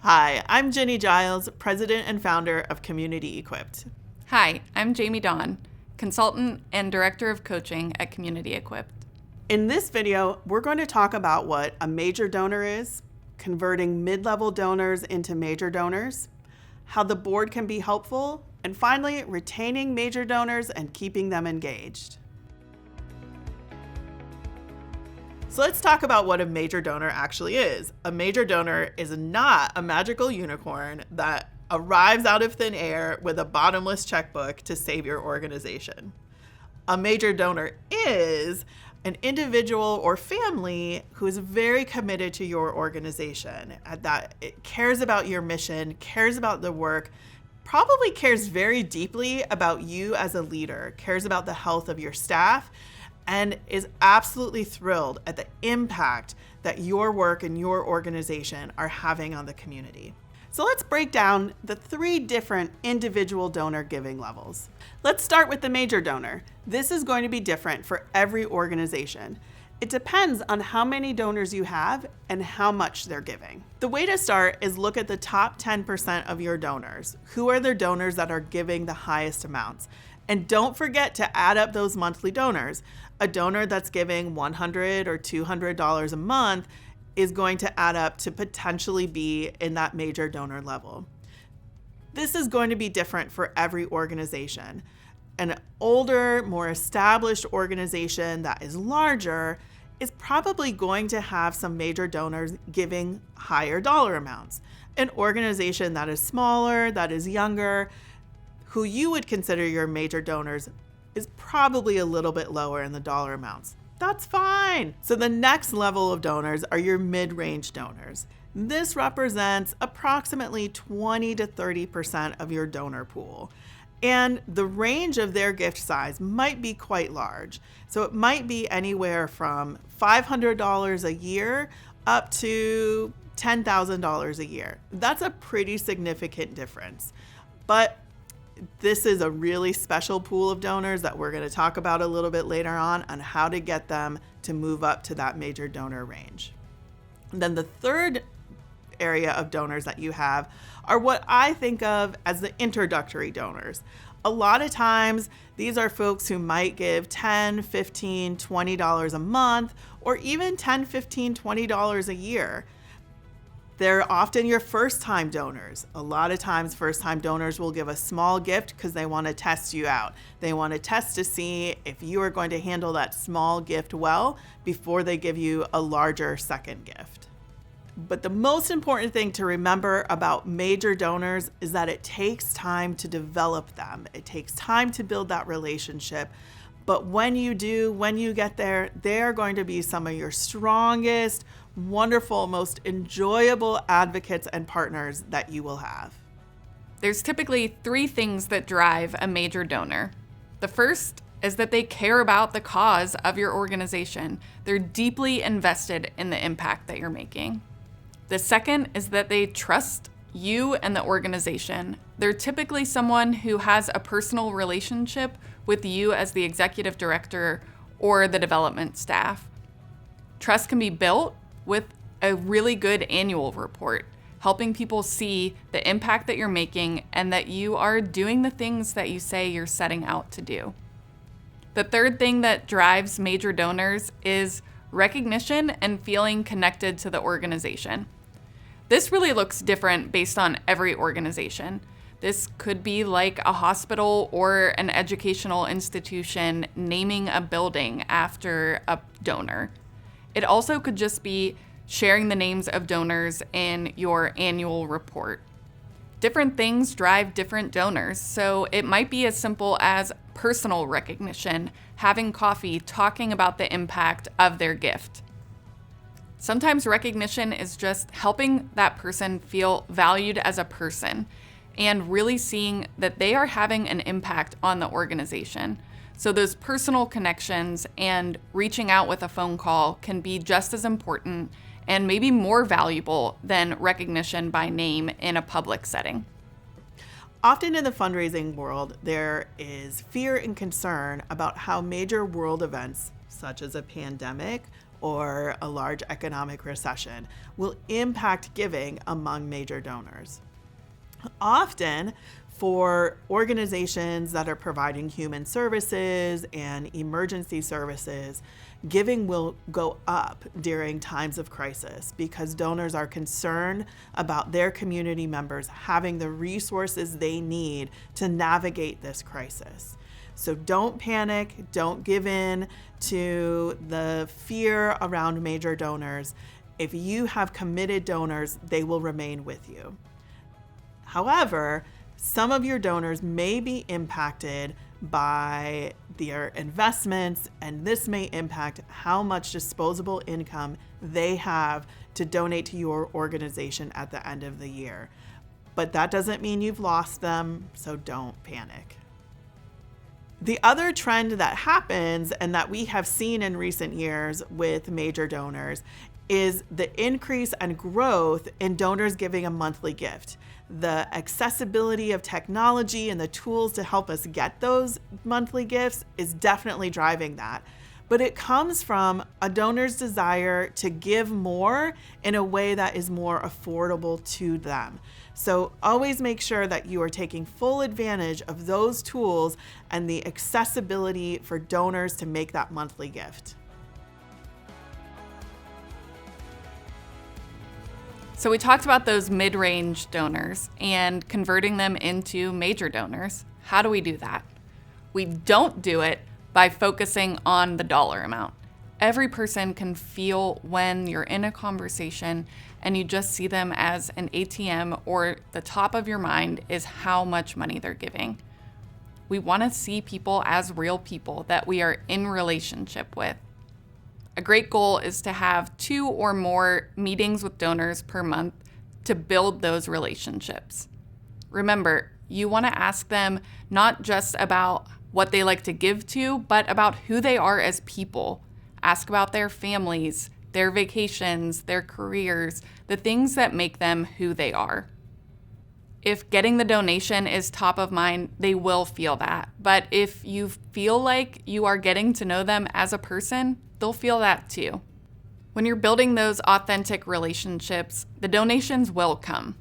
Hi, I'm Jenny Giles, President and Founder of Community Equipped. Hi, I'm Jamie Dawn, Consultant and Director of Coaching at Community Equipped. In this video, we're going to talk about what a major donor is, converting mid-level donors into major donors, how the board can be helpful, and finally, retaining major donors and keeping them engaged. So let's talk about what a major donor actually is. A major donor is not a magical unicorn that arrives out of thin air with a bottomless checkbook to save your organization. A major donor is an individual or family who is very committed to your organization, that it cares about your mission, cares about the work, probably cares very deeply about you as a leader, cares about the health of your staff, and is absolutely thrilled at the impact that your work and your organization are having on the community. So let's break down the 3 different individual donor giving levels. Let's start with the major donor. This is going to be different for every organization. It depends on how many donors you have and how much they're giving. The way to start is look at the top 10% of your donors. Who are the donors that are giving the highest amounts? And don't forget to add up those monthly donors. A donor that's giving $100 or $200 a month is going to add up to potentially be in that major donor level. This is going to be different for every organization. An older, more established organization that is larger is probably going to have some major donors giving higher dollar amounts. An organization that is smaller, that is younger, who you would consider your major donors, is probably a little bit lower in the dollar amounts. That's fine. So the next level of donors are your mid-range donors. This represents approximately 20 to 30% of your donor pool. And the range of their gift size might be quite large. So it might be anywhere from $500 a year up to $10,000 a year. That's a pretty significant difference. But this is a really special pool of donors that we're going to talk about a little bit later on how to get them to move up to that major donor range. And then the third area of donors that you have are what I think of as the introductory donors. A lot of times, these are folks who might give $10, $15, $20 a month, or even $10, $15, $20 a year. They're often your first-time donors. A lot of times, first-time donors will give a small gift because they want to test you out. They want to test to see if you are going to handle that small gift well before they give you a larger second gift. But the most important thing to remember about major donors is that it takes time to develop them. It takes time to build that relationship. But when you do, when you get there, they are going to be some of your strongest, wonderful, most enjoyable advocates and partners that you will have. There's typically 3 things that drive a major donor. The first is that they care about the cause of your organization. They're deeply invested in the impact that you're making. The second is that they trust you and the organization. They're typically someone who has a personal relationship with you as the executive director or the development staff. Trust can be built with a really good annual report, helping people see the impact that you're making and that you are doing the things that you say you're setting out to do. The third thing that drives major donors is recognition and feeling connected to the organization. This really looks different based on every organization. This could be like a hospital or an educational institution naming a building after a donor. It also could just be sharing the names of donors in your annual report. Different things drive different donors, so it might be as simple as personal recognition, having coffee, talking about the impact of their gift. Sometimes recognition is just helping that person feel valued as a person and really seeing that they are having an impact on the organization. So those personal connections and reaching out with a phone call can be just as important and maybe more valuable than recognition by name in a public setting. Often in the fundraising world, there is fear and concern about how major world events, such as a pandemic or a large economic recession will impact giving among major donors. Often, for organizations that are providing human services and emergency services, giving will go up during times of crisis because donors are concerned about their community members having the resources they need to navigate this crisis. So don't panic, don't give in to the fear around major donors. If you have committed donors, they will remain with you. However, some of your donors may be impacted by their investments, and this may impact how much disposable income they have to donate to your organization at the end of the year. But that doesn't mean you've lost them, so don't panic. The other trend that happens and that we have seen in recent years with major donors is the increase and growth in donors giving a monthly gift. The accessibility of technology and the tools to help us get those monthly gifts is definitely driving that. But it comes from a donor's desire to give more in a way that is more affordable to them. So always make sure that you are taking full advantage of those tools and the accessibility for donors to make that monthly gift. So we talked about those mid-range donors and converting them into major donors. How do we do that? We don't do it by focusing on the dollar amount. Every person can feel when you're in a conversation and you just see them as an ATM, or the top of your mind is how much money they're giving. We want to see people as real people that we are in relationship with. A great goal is to have 2 or more meetings with donors per month to build those relationships. Remember, you want to ask them not just about what they like to give to, but about who they are as people. Ask about their families, their vacations, their careers, the things that make them who they are. If getting the donation is top of mind, they will feel that. But if you feel like you are getting to know them as a person, they'll feel that too. When you're building those authentic relationships, the donations will come.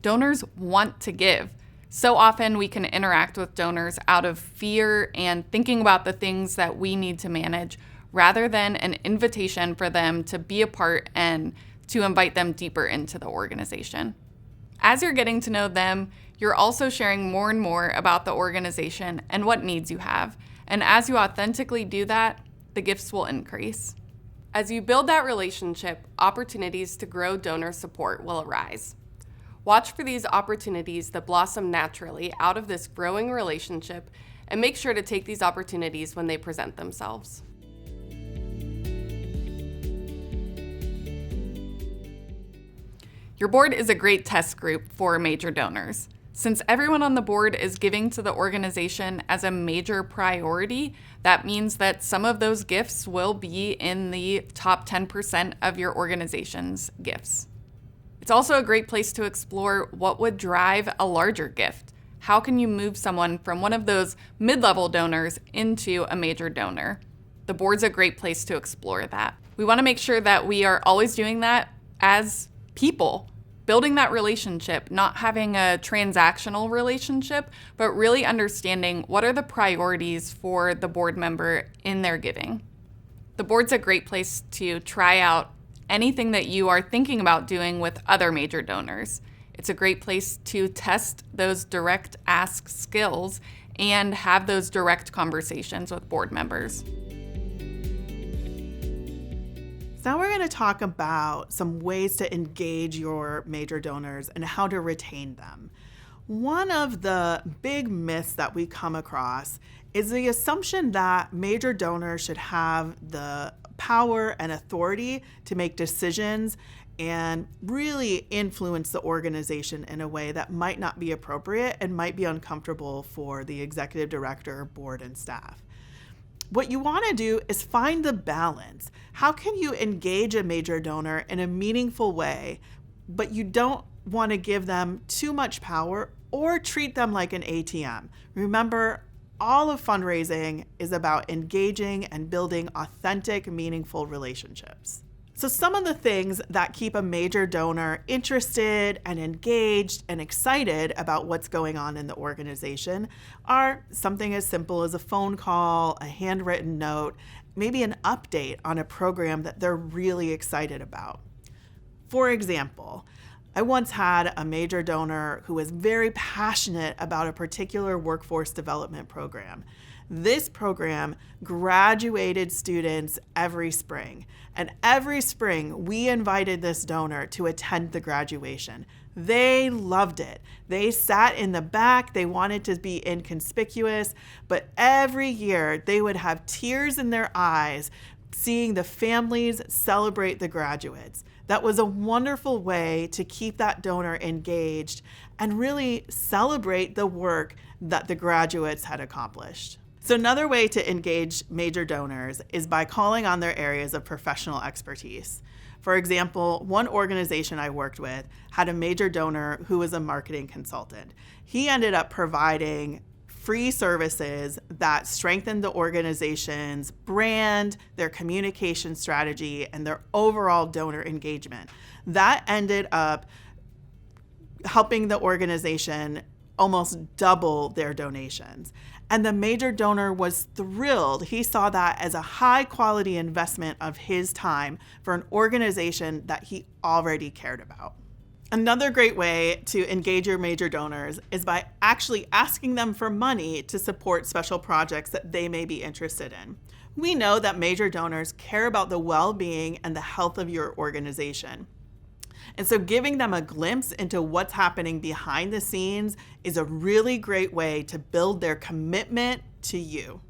Donors want to give. So often we can interact with donors out of fear and thinking about the things that we need to manage, rather than an invitation for them to be a part and to invite them deeper into the organization. As you're getting to know them, you're also sharing more and more about the organization and what needs you have. And as you authentically do that, the gifts will increase. As you build that relationship, opportunities to grow donor support will arise. Watch for these opportunities that blossom naturally out of this growing relationship, and make sure to take these opportunities when they present themselves. Your board is a great test group for major donors. Since everyone on the board is giving to the organization as a major priority, that means that some of those gifts will be in the top 10% of your organization's gifts. It's also a great place to explore what would drive a larger gift. How can you move someone from one of those mid-level donors into a major donor? The board's a great place to explore that. We want to make sure that we are always doing that as people, building that relationship, not having a transactional relationship, but really understanding what are the priorities for the board member in their giving. The board's a great place to try out anything that you are thinking about doing with other major donors. It's a great place to test those direct ask skills and have those direct conversations with board members. Now we're going to talk about some ways to engage your major donors and how to retain them. One of the big myths that we come across is the assumption that major donors should have the power and authority to make decisions and really influence the organization in a way that might not be appropriate and might be uncomfortable for the executive director, board, and staff. What you want to do is find the balance. How can you engage a major donor in a meaningful way, but you don't want to give them too much power or treat them like an ATM? Remember, all of fundraising is about engaging and building authentic, meaningful relationships. So some of the things that keep a major donor interested and engaged and excited about what's going on in the organization are something as simple as a phone call, a handwritten note, maybe an update on a program that they're really excited about. For example, I once had a major donor who was very passionate about a particular workforce development program. This program graduated students every spring, and every spring we invited this donor to attend the graduation. They loved it. They sat in the back, they wanted to be inconspicuous, but every year they would have tears in their eyes seeing the families celebrate the graduates. That was a wonderful way to keep that donor engaged and really celebrate the work that the graduates had accomplished. So another way to engage major donors is by calling on their areas of professional expertise. For example, one organization I worked with had a major donor who was a marketing consultant. He ended up providing free services that strengthened the organization's brand, their communication strategy, and their overall donor engagement. That ended up helping the organization almost double their donations. And the major donor was thrilled. He saw that as a high quality investment of his time for an organization that he already cared about. Another great way to engage your major donors is by actually asking them for money to support special projects that they may be interested in. We know that major donors care about the well-being and the health of your organization. And so giving them a glimpse into what's happening behind the scenes is a really great way to build their commitment to you.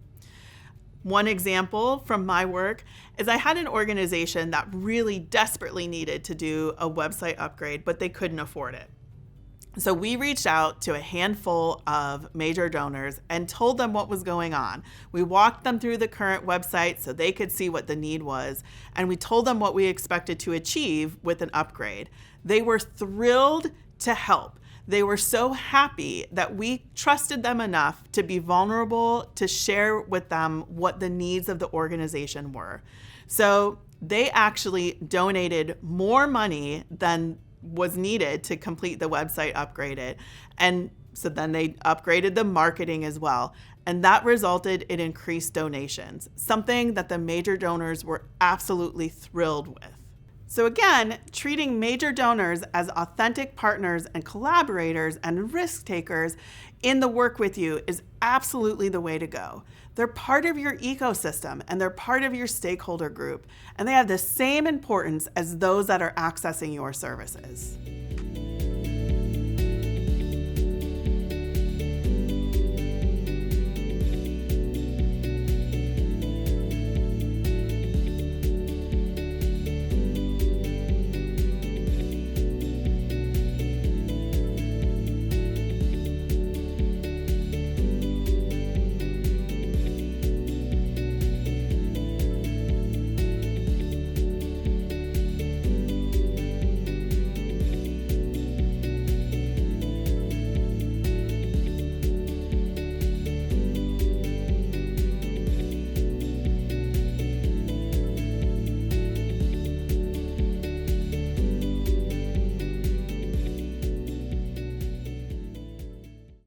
One example from my work is I had an organization that really desperately needed to do a website upgrade, but they couldn't afford it. So we reached out to a handful of major donors and told them what was going on. We walked them through the current website so they could see what the need was, and we told them what we expected to achieve with an upgrade. They were thrilled to help. They were so happy that we trusted them enough to be vulnerable, to share with them what the needs of the organization were. So they actually donated more money than was needed to complete the website upgrade. And so then they upgraded the marketing as well. And that resulted in increased donations, something that the major donors were absolutely thrilled with. So again, treating major donors as authentic partners and collaborators and risk takers in the work with you is absolutely the way to go. They're part of your ecosystem and they're part of your stakeholder group, and they have the same importance as those that are accessing your services.